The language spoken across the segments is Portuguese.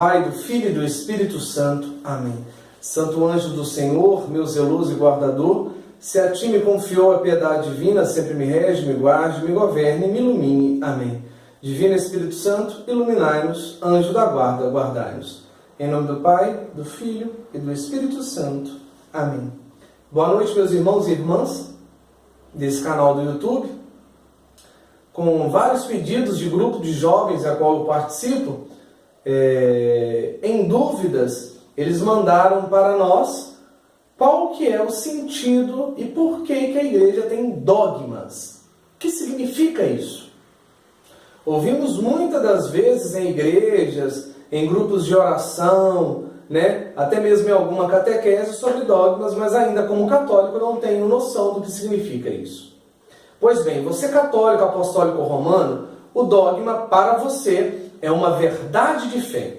Pai, do Filho e do Espírito Santo. Amém. Santo anjo do Senhor, meu zeloso e guardador, se a ti me confiou a piedade divina, sempre me rege, me guarde, me governe e me ilumine. Amém. Divino Espírito Santo, iluminai-nos, anjo da guarda, guardai-nos. Em nome do Pai, do Filho e do Espírito Santo. Amém. Boa noite, meus irmãos e irmãs desse canal do YouTube, com vários pedidos de grupo de jovens a qual eu participo. Em dúvidas, eles mandaram para nós qual que é o sentido e por que a igreja tem dogmas. O que significa isso? Ouvimos muitas das vezes em igrejas, em grupos de oração, até mesmo em alguma catequese sobre dogmas, mas ainda como católico não tenho noção do que significa isso. Pois bem, você católico apostólico romano, o dogma para você é uma verdade de fé.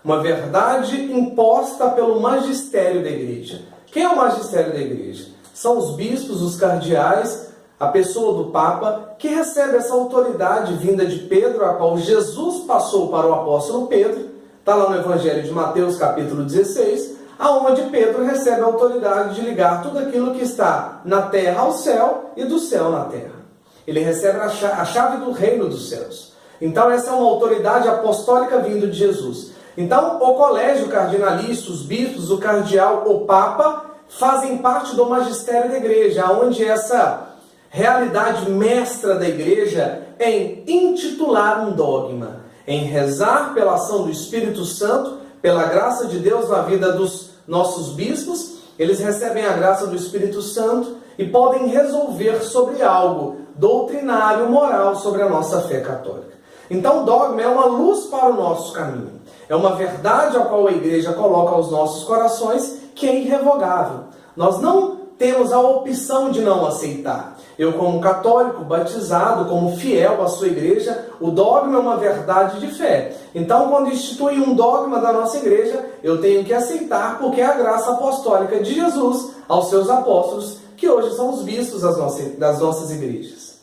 Uma verdade imposta pelo magistério da igreja. Quem é o magistério da igreja? São os bispos, os cardeais, a pessoa do Papa, que recebe essa autoridade vinda de Pedro, a qual Jesus passou para o apóstolo Pedro. Está lá no Evangelho de Mateus, capítulo 16, aonde Pedro recebe a autoridade de ligar tudo aquilo que está na terra ao céu e do céu na terra. Ele recebe a chave do reino dos céus. Então essa é uma autoridade apostólica vindo de Jesus. Então o colégio cardinalício, os bispos, o cardeal, o papa, fazem parte do magistério da igreja, onde essa realidade mestra da igreja é em intitular um dogma, em rezar pela ação do Espírito Santo, pela graça de Deus na vida dos nossos bispos. Eles recebem a graça do Espírito Santo e podem resolver sobre algo doutrinário, moral, sobre a nossa fé católica. Então o dogma é uma luz para o nosso caminho. É uma verdade a qual a igreja coloca aos nossos corações, que é irrevogável. Nós não temos a opção de não aceitar. Eu, como católico, batizado, como fiel à sua igreja, o dogma é uma verdade de fé. Então, quando institui um dogma da nossa igreja, eu tenho que aceitar, porque é a graça apostólica de Jesus aos seus apóstolos, que hoje são os bispos das nossas igrejas.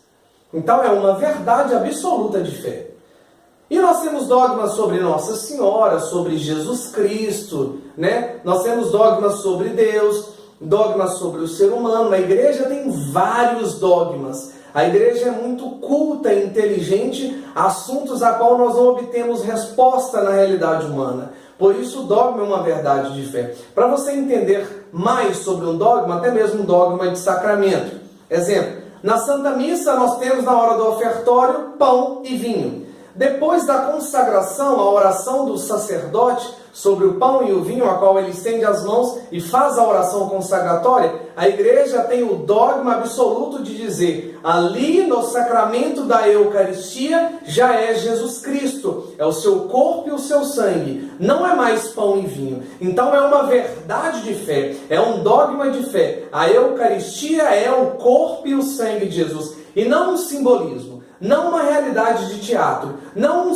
Então, é uma verdade absoluta de fé. E nós temos dogmas sobre Nossa Senhora, sobre Jesus Cristo, Nós temos dogmas sobre Deus, dogmas sobre o ser humano. A igreja tem vários dogmas. A igreja é muito culta e inteligente, assuntos a qual nós não obtemos resposta na realidade humana. Por isso o dogma é uma verdade de fé. Para você entender mais sobre um dogma, até mesmo um dogma de sacramento. Exemplo, na Santa Missa nós temos na hora do ofertório pão e vinho. Depois da consagração, a oração do sacerdote sobre o pão e o vinho, a qual ele estende as mãos e faz a oração consagratória, a igreja tem o dogma absoluto de dizer, ali no sacramento da Eucaristia já é Jesus Cristo, é o seu corpo e o seu sangue, não é mais pão e vinho. Então é uma verdade de fé, é um dogma de fé. A Eucaristia é o corpo e o sangue de Jesus, e não um simbolismo. Não uma realidade de teatro, não um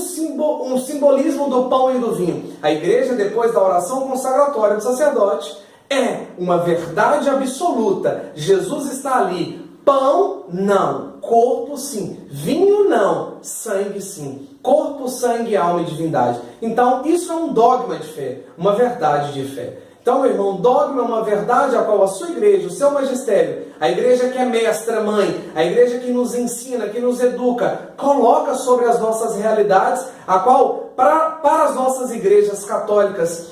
simbolismo do pão e do vinho. A igreja, depois da oração consagratória do sacerdote, é uma verdade absoluta. Jesus está ali. Pão, não. Corpo, sim. Vinho, não. Sangue, sim. Corpo, sangue, alma e divindade. Então, isso é um dogma de fé, uma verdade de fé. Então, meu irmão, dogma é uma verdade a qual a sua igreja, o seu magistério, a igreja que é mestra, mãe, a igreja que nos ensina, que nos educa, coloca sobre as nossas realidades, a qual, para as nossas igrejas católicas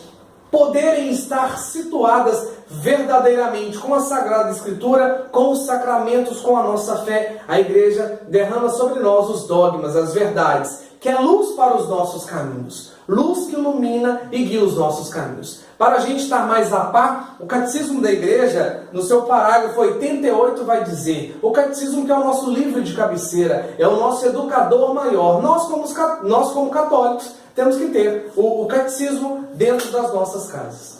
poderem estar situadas verdadeiramente com a Sagrada Escritura, com os sacramentos, com a nossa fé, a igreja derrama sobre nós os dogmas, as verdades, que é luz para os nossos caminhos, luz que ilumina e guia os nossos caminhos. Para a gente estar mais a par, o Catecismo da Igreja, no seu parágrafo 88, vai dizer, o Catecismo que é o nosso livro de cabeceira, é o nosso educador maior. Nós como católicos, temos que ter o Catecismo dentro das nossas casas.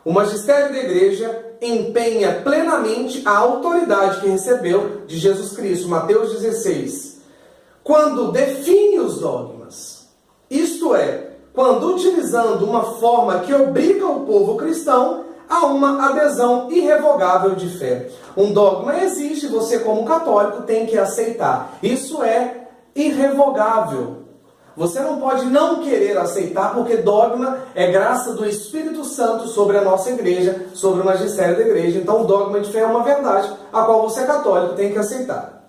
O magistério da Igreja empenha plenamente a autoridade que recebeu de Jesus Cristo, Mateus 16, quando define os dogmas. Isto é, quando utilizando uma forma que obriga o povo cristão a uma adesão irrevogável de fé. Um dogma existe, você como católico tem que aceitar. Isso é irrevogável. Você não pode não querer aceitar, porque dogma é graça do Espírito Santo sobre a nossa igreja, sobre o magistério da igreja. Então o dogma de fé é uma verdade, a qual você católico tem que aceitar.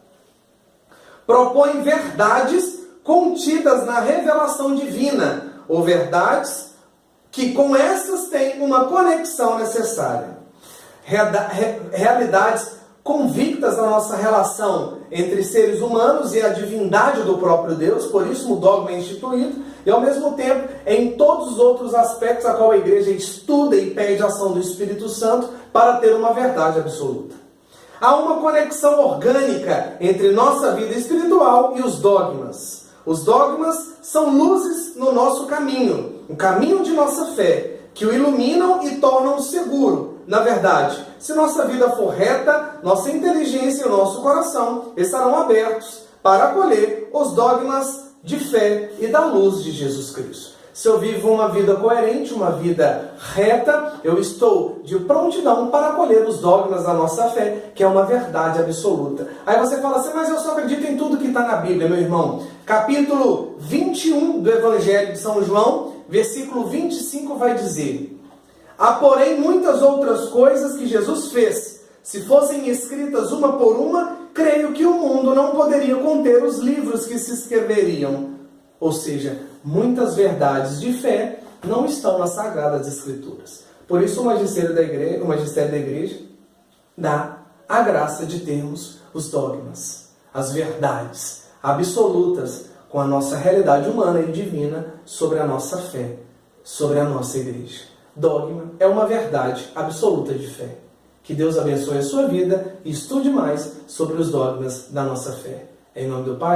Propõe verdades contidas na revelação divina, ou verdades que com essas têm uma conexão necessária. Realidades convictas da nossa relação entre seres humanos e a divindade do próprio Deus, por isso o dogma é instituído, e ao mesmo tempo em todos os outros aspectos a qual a igreja estuda e pede a ação do Espírito Santo para ter uma verdade absoluta. Há uma conexão orgânica entre nossa vida espiritual e os dogmas. Os dogmas são luzes no nosso caminho, o caminho de nossa fé, que o iluminam e tornam seguro. Na verdade, se nossa vida for reta, nossa inteligência e o nosso coração estarão abertos para acolher os dogmas de fé e da luz de Jesus Cristo. Se eu vivo uma vida coerente, uma vida reta, eu estou de prontidão para acolher os dogmas da nossa fé, que é uma verdade absoluta. Aí você fala assim, mas eu só acredito em tudo que está na Bíblia, meu irmão. Capítulo 21 do Evangelho de São João, versículo 25 vai dizer: há, porém, muitas outras coisas que Jesus fez. Se fossem escritas uma por uma, creio que o mundo não poderia conter os livros que se escreveriam. Ou seja, muitas verdades de fé não estão nas Sagradas Escrituras. Por isso o magistério da igreja dá a graça de termos os dogmas, as verdades absolutas com a nossa realidade humana e divina sobre a nossa fé, sobre a nossa igreja. Dogma é uma verdade absoluta de fé. Que Deus abençoe a sua vida e estude mais sobre os dogmas da nossa fé. Em nome do Pai,